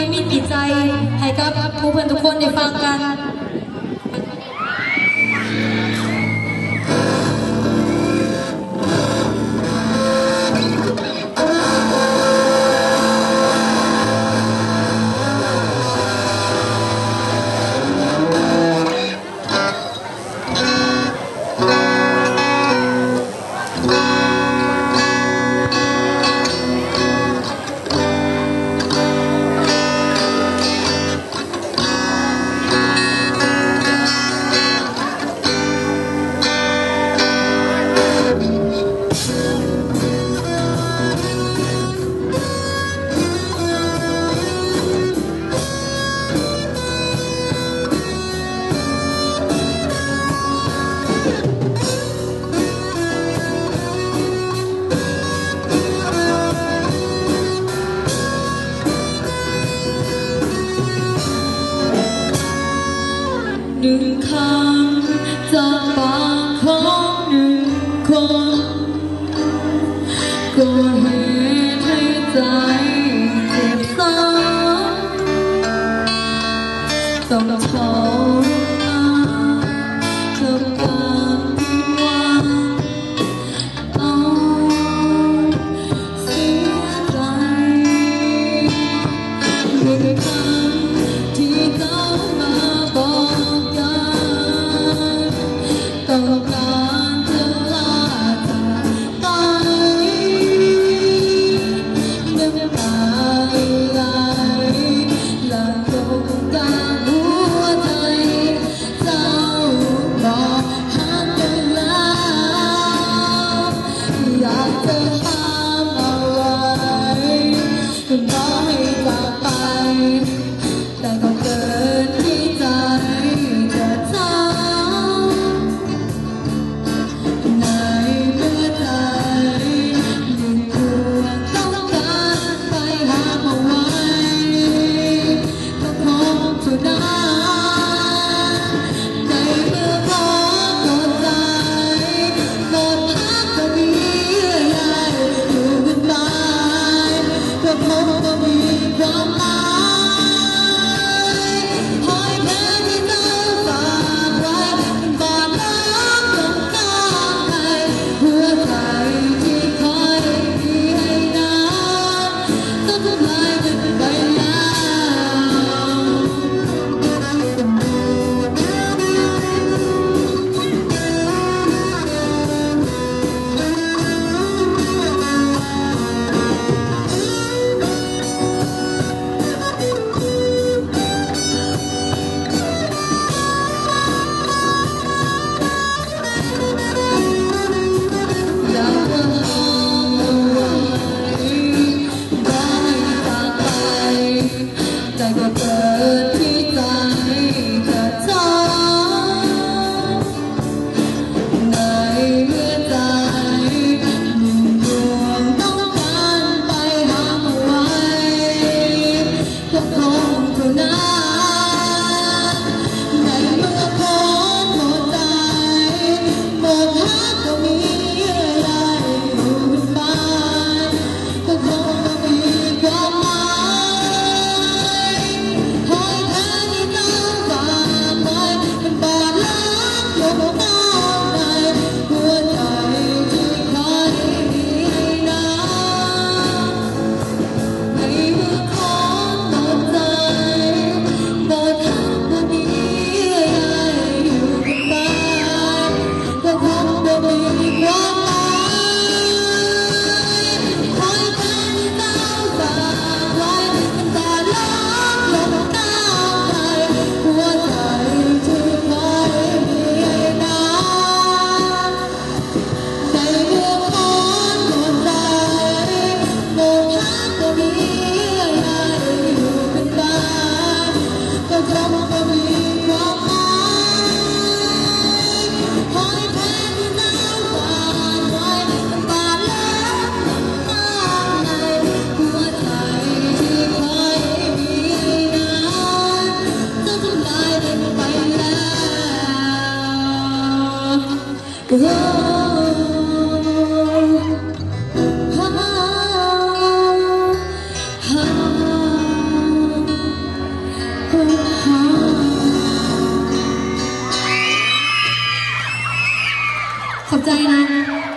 ไม่มีจิตใจให้กับผู้เพื่อนทุกคนได้ฟังกันหนึ่งคำจากปากของหนึ่งคนก็เหตุให้ใจเจ็บซ้ำต้องทรมานกับการผิดหวังต้องเสียใจหนึ่งคำที่เจ้ามาบอกต้องการจะลาจากไปน้ำตาไหลหลั่งตรงกลางหัวใจเจ้าบอกหักกันแล้วอยากจะห้ามเอาไว้ก็น้อยจากไปแต่ก็เกินที่ใจจะทำ ขอบใจนะ